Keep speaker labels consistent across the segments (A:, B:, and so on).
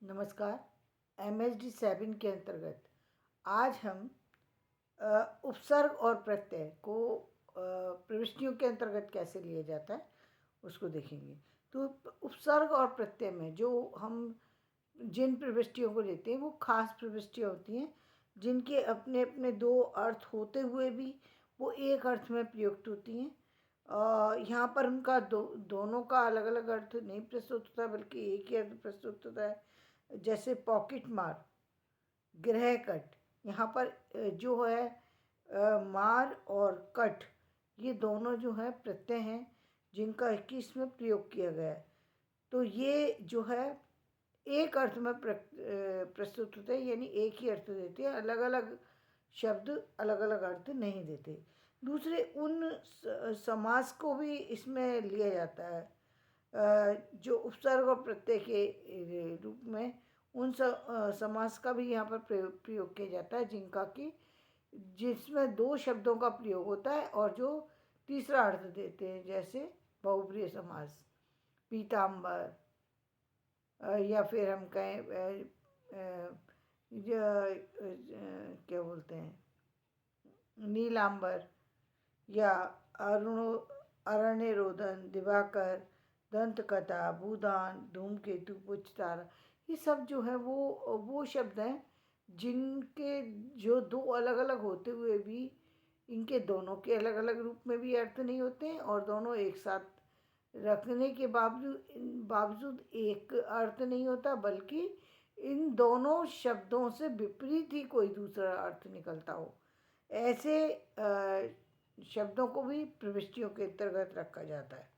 A: नमस्कार। MHD 7 के अंतर्गत आज हम उपसर्ग और प्रत्यय को प्रविष्टियों के अंतर्गत कैसे लिया जाता है उसको देखेंगे। तो उपसर्ग और प्रत्यय में जो हम जिन प्रविष्टियों को लेते हैं वो खास प्रविष्टियाँ होती हैं जिनके अपने अपने दो अर्थ होते हुए भी वो एक अर्थ में प्रयुक्त होती हैं। यहाँ पर उनका दोनों का अलग अलग अर्थ नहीं प्रस्तुत होता बल्कि एक ही अर्थ प्रस्तुत होता है। जैसे पॉकेट मार, गृह कट, यहाँ पर जो है मार और कट ये दोनों जो है प्रत्यय हैं जिनका 21 में प्रयोग किया गया है। तो ये जो है एक अर्थ में प्रस्तुत होते हैं, यानी एक ही अर्थ देते हैं, अलग अलग शब्द अलग अलग अर्थ नहीं देते। दूसरे उन समास को भी इसमें लिया जाता है जो उपसर्ग और प्रत्यय के रूप में उन समास का भी यहाँ पर प्रयोग किया जाता है जिसमें दो शब्दों का प्रयोग होता है और जो तीसरा अर्थ देते हैं। जैसे बहुब्रीहि समास, पीताम्बर, या फिर हम कहें क्या बोलते हैं, नीलांबर, या अरण्य रोदन, दिवाकर, दंतकथा, भूदान, धूमकेतु, पुच्छतारा, ये सब जो है वो शब्द हैं जिनके जो दो अलग अलग होते हुए भी इनके दोनों के अलग अलग रूप में भी अर्थ नहीं होते हैं और दोनों एक साथ रखने के बावजूद एक अर्थ नहीं होता, बल्कि इन दोनों शब्दों से विपरीत ही कोई दूसरा अर्थ निकलता हो। ऐसे शब्दों को भी प्रविष्टियों के अंतर्गत रखा जाता है।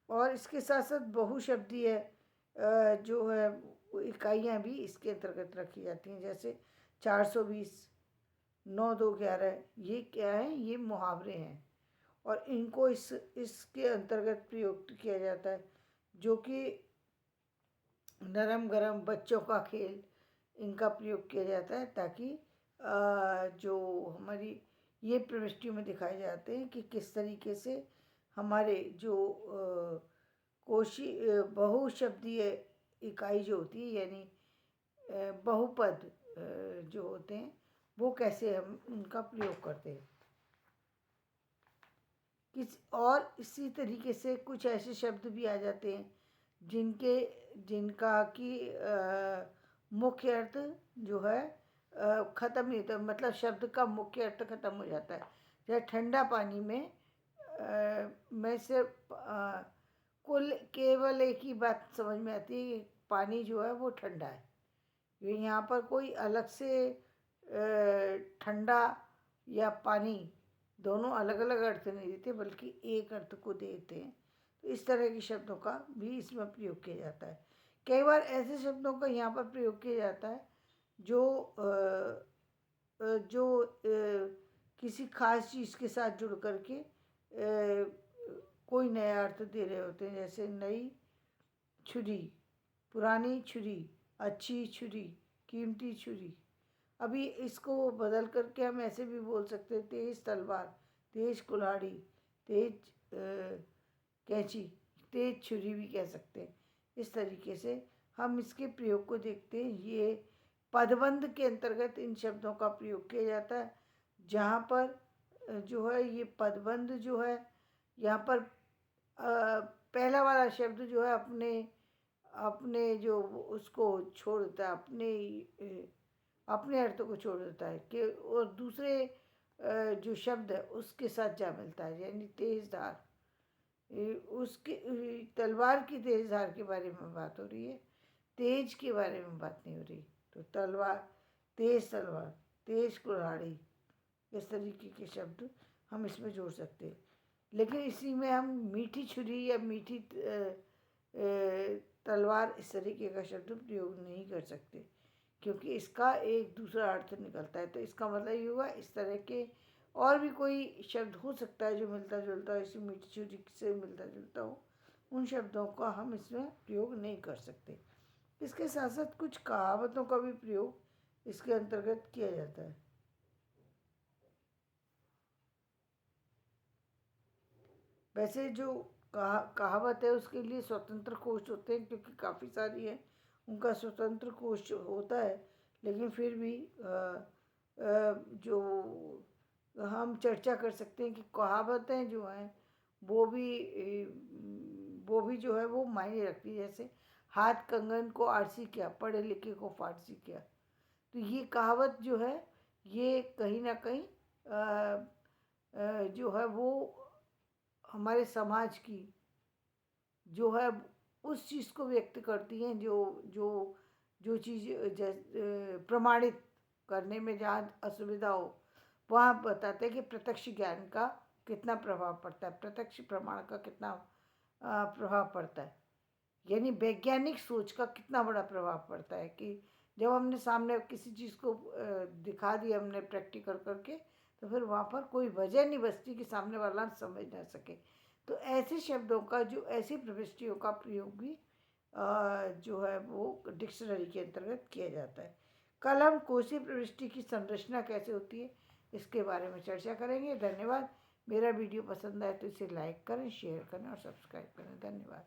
A: और इसके साथ साथ बहुशब्दीय जो है इकाइयाँ भी इसके अंतर्गत रखी जाती हैं। जैसे 420, 9 2 11, ये क्या है, ये मुहावरे हैं और इनको इसके अंतर्गत प्रयोग किया जाता है, जो कि नरम गरम बच्चों का खेल, इनका प्रयोग किया जाता है ताकि जो हमारी ये प्रविष्टियों में दिखाए जाते हैं कि किस तरीके से हमारे जो बहुशब्दीय इकाई जो होती है, यानी बहुपद जो होते हैं, वो कैसे हम उनका प्रयोग करते हैं। और इसी तरीके से कुछ ऐसे शब्द भी आ जाते हैं जिनका कि मुख्य अर्थ जो है ख़त्म नहीं होता, मतलब शब्द का मुख्य अर्थ ख़त्म हो जाता है। जैसे ठंडा पानी में सिर्फ कुल केवल एक ही बात समझ में आती है कि पानी जो है वो ठंडा है। यहाँ पर कोई अलग से ठंडा या पानी दोनों अलग अलग अर्थ नहीं देते बल्कि एक अर्थ को देते हैं। तो इस तरह के शब्दों का भी इसमें प्रयोग किया जाता है। कई बार ऐसे शब्दों का यहाँ पर प्रयोग किया जाता है जो किसी खास चीज़ के साथ जुड़ करके कोई नया अर्थ दे रहे होते हैं। जैसे नई छुरी, पुरानी छुरी, अच्छी छुरी, कीमती छुरी। अभी इसको बदल करके हम ऐसे भी बोल सकते हैं, तेज़ तलवार, तेज़ कुल्हाड़ी, तेज कैंची, तेज छुरी भी कह सकते हैं। इस तरीके से हम इसके प्रयोग को देखते हैं। ये पदबंध के अंतर्गत इन शब्दों का प्रयोग किया जाता है, जहाँ पर जो है ये पदबंध जो है, यहाँ पर पहला वाला शब्द जो है अपने जो उसको छोड़ देता है, अपने अर्थ को छोड़ देता है कि और दूसरे जो शब्द है उसके साथ जा मिलता है। यानी तेज धार, उसके तलवार की तेज धार के बारे में बात हो रही है, तेज के बारे में बात नहीं हो रही। तो तलवार, तेज कुल्हाड़ी, इस तरीके के शब्द हम इसमें जोड़ सकते हैं। लेकिन इसी में हम मीठी छुरी या मीठी तलवार इस तरीके का शब्द प्रयोग नहीं कर सकते, क्योंकि इसका एक दूसरा अर्थ निकलता है। तो इसका मतलब ये हुआ इस तरह के और भी कोई शब्द हो सकता है जो मिलता जुलता हो, इसी मीठी छुरी से मिलता जुलता हो, उन शब्दों का हम इसमें प्रयोग नहीं कर सकते। इसके साथ साथ कुछ कहावतों का भी प्रयोग इसके अंतर्गत किया जाता है। वैसे जो कहावत है उसके लिए स्वतंत्र कोश होते हैं, क्योंकि काफ़ी सारी है, उनका स्वतंत्र कोश होता है, लेकिन फिर भी जो हम चर्चा कर सकते हैं कि कहावतें जो हैं वो भी जो है वो मायने रखती है। जैसे हाथ कंगन को आरसी क्या, पढ़े लिखे को फारसी क्या। तो ये कहावत जो है ये कहीं ना कहीं जो है वो हमारे समाज की जो है उस चीज़ को व्यक्त करती हैं जो जो जो चीज़ प्रमाणित करने में जहाँ असुविधा हो, वहाँ बताते हैं कि प्रत्यक्ष ज्ञान का कितना प्रभाव पड़ता है, प्रत्यक्ष प्रमाण का कितना प्रभाव पड़ता है, यानी वैज्ञानिक सोच का कितना बड़ा प्रभाव पड़ता है। कि जब हमने सामने किसी चीज़ को दिखा दिया हमने प्रैक्टिकल करके, तो फिर वहाँ पर कोई वजह नहीं बचती कि सामने वाला समझ ना सके। तो ऐसे शब्दों का, जो ऐसी प्रविष्टियों का प्रयोग भी जो है वो डिक्शनरी के अंतर्गत किया जाता है। कल हम कोशी प्रविष्टि की संरचना कैसे होती है इसके बारे में चर्चा करेंगे। धन्यवाद। मेरा वीडियो पसंद आए तो इसे लाइक करें, शेयर करें और सब्सक्राइब करें। धन्यवाद।